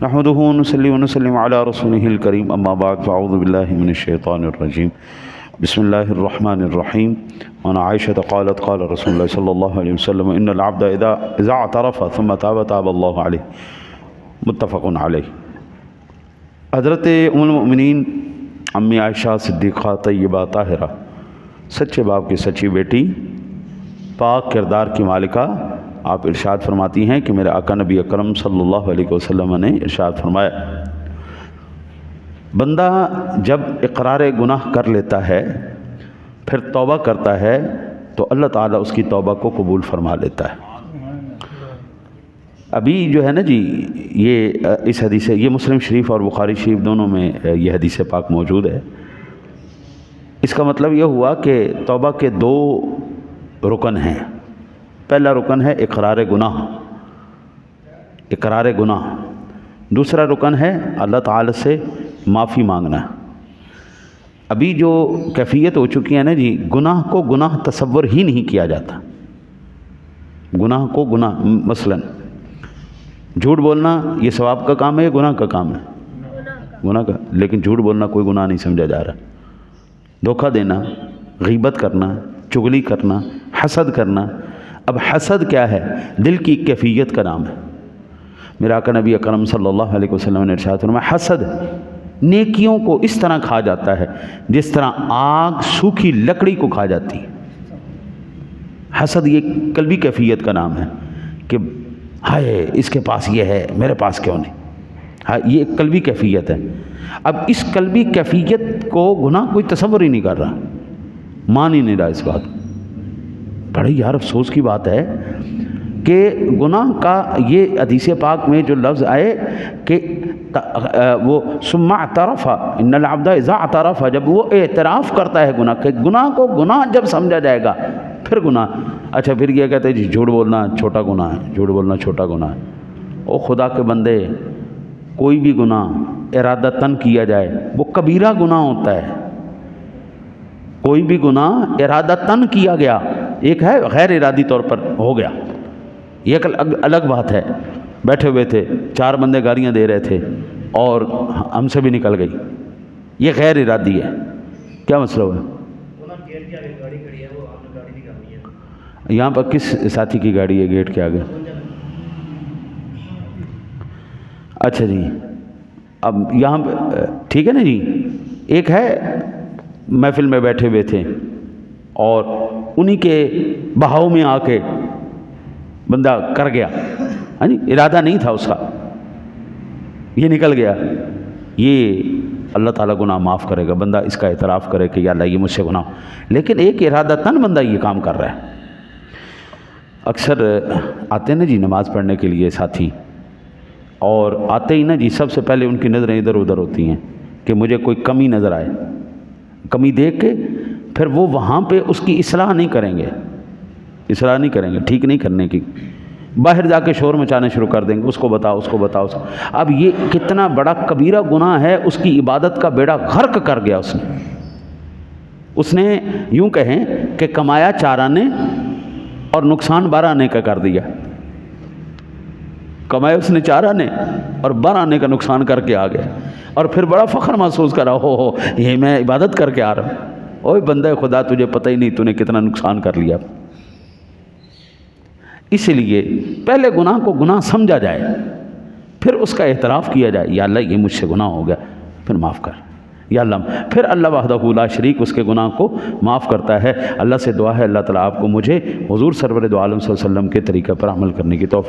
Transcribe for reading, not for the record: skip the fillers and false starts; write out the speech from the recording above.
نحمده ونصلي ونسلم على رسوله الكريم اما بعد فاعوذ بالله من الشيطان الرجيم بسم الله الرحمن الرحيم وعن عائشة قالت قال رسول الله صلى الله عليه وسلم ان العبد اذا اعترف ثم تاب الله عليه متفق علیہ۔ حضرت ام المؤمنین امی عائشہ صدیقہ طیبہ طاہرہ سچے باپ کی سچی بیٹی پاک کردار کی مالکہ آپ ارشاد فرماتی ہیں کہ میرے آقا نبی اکرم صلی اللہ علیہ وسلم نے ارشاد فرمایا، بندہ جب اقرار گناہ کر لیتا ہے پھر توبہ کرتا ہے تو اللہ تعالیٰ اس کی توبہ کو قبول فرما لیتا ہے۔ ابھی جو ہے نا جی یہ اس حدیث یہ مسلم شریف اور بخاری شریف دونوں میں یہ حدیث پاک موجود ہے۔ اس کا مطلب یہ ہوا کہ توبہ کے دو رکن ہیں۔ پہلا رکن ہے اقرار گناہ، دوسرا رکن ہے اللہ تعالی سے معافی مانگنا۔ ابھی جو کیفیت ہو چکی ہے نا جی، گناہ کو گناہ تصور ہی نہیں کیا جاتا۔ گناہ کو گناہ، مثلا جھوٹ بولنا یہ ثواب کا کام ہے یا گناہ کا کام ہے؟ گناہ کا، لیکن جھوٹ بولنا کوئی گناہ نہیں سمجھا جا رہا۔ دھوکہ دینا، غیبت کرنا، چغلی کرنا، حسد کرنا۔ اب حسد کیا ہے؟ دل کی کیفیت کا نام ہے۔ میرا آقا نبی اکرم صلی اللہ علیہ وسلم نے ارشاد فرمایا، حسد نیکیوں کو اس طرح کھا جاتا ہے جس طرح آگ سوکھی لکڑی کو کھا جاتی ہے۔ حسد یہ قلبی کیفیت کا نام ہے کہ ہائے اس کے پاس یہ ہے میرے پاس کیوں نہیں، ہاں یہ ایک قلبی کیفیت ہے۔ اب اس قلبی کیفیت کو گناہ کوئی تصور ہی نہیں کر رہا، مان ہی نہیں رہا اس بات۔ بڑی یار افسوس کی بات ہے کہ گناہ کا یہ حدیث پاک میں جو لفظ آئے کہ وہ ثم اعترف ان العبد اذا اعترف، جب وہ اعتراف کرتا ہے گناہ کہ گناہ کو گناہ جب سمجھا جائے گا پھر گناہ۔ اچھا پھر یہ کہتے ہیں جی جھوٹ بولنا چھوٹا گناہ ہے، جھوٹ بولنا چھوٹا گناہ ہے۔ او خدا کے بندے، کوئی بھی گناہ ارادتاً کیا جائے وہ کبیرہ گناہ ہوتا ہے۔ کوئی بھی گناہ ارادتاً کیا گیا، ایک ہے غیر ارادی طور پر ہو گیا، یہ ایک الگ بات ہے۔ بیٹھے ہوئے تھے، چار بندے گالیاں دے رہے تھے اور ہم سے بھی نکل گئی، یہ غیر ارادی ہے۔ کیا مسئلہ ہوا؟ یہاں پر کس ساتھی کی گاڑی ہے گیٹ کے آگے؟ اچھا جی، اب یہاں ٹھیک ہے نا جی، ایک ہے محفل میں بیٹھے ہوئے تھے اور انہی کے بہاؤ میں آ کے بندہ کر گیا، ہاں جی ارادہ نہیں تھا اس کا، یہ نکل گیا۔ یہ اللہ تعالیٰ گناہ معاف کرے گا، بندہ اس کا اعتراف کرے کہ یا اللہ یہ مجھ سے گناہ، لیکن ایک ارادہ تن بندہ یہ کام کر رہا ہے۔ اکثر آتے ہیں نا جی نماز پڑھنے کے لیے ساتھی، اور آتے ہی نا جی سب سے پہلے ان کی نظریں ادھر ادھر ہوتی ہیں کہ مجھے کوئی کمی نظر آئے، کمی دیکھ کے پھر وہ وہاں پہ اس کی اصلاح نہیں کریں گے، ٹھیک نہیں کرنے کی، باہر جا کے شور مچانے شروع کر دیں گے، اس کو بتاؤ۔ اب یہ کتنا بڑا کبیرہ گناہ ہے، اس کی عبادت کا بیڑا غرق کر گیا اس نے یوں کہیں کہ کمایا 4 آنے اور نقصان 12 آنے کا کر دیا۔ کمایا اس نے 4 آنے اور 12 آنے کا نقصان کر کے آ گیا، اور پھر بڑا فخر محسوس کرا، ہو یہ میں عبادت کر کے آ رہا ہوں۔ اوے بندہ خدا، تجھے پتہ ہی نہیں تو نے کتنا نقصان کر لیا۔ اس لیے پہلے گناہ کو گناہ سمجھا جائے، پھر اس کا اعتراف کیا جائے، یا اللہ یہ مجھ سے گناہ ہو گیا، پھر معاف کر یا اللہ، پھر اللہ وحدہ لا شریک اس کے گناہ کو معاف کرتا ہے۔ اللہ سے دعا ہے اللہ تعالیٰ آپ کو مجھے حضور سرور دو عالم صلی اللہ علیہ وسلم کے طریقہ پر عمل کرنے کی توفیق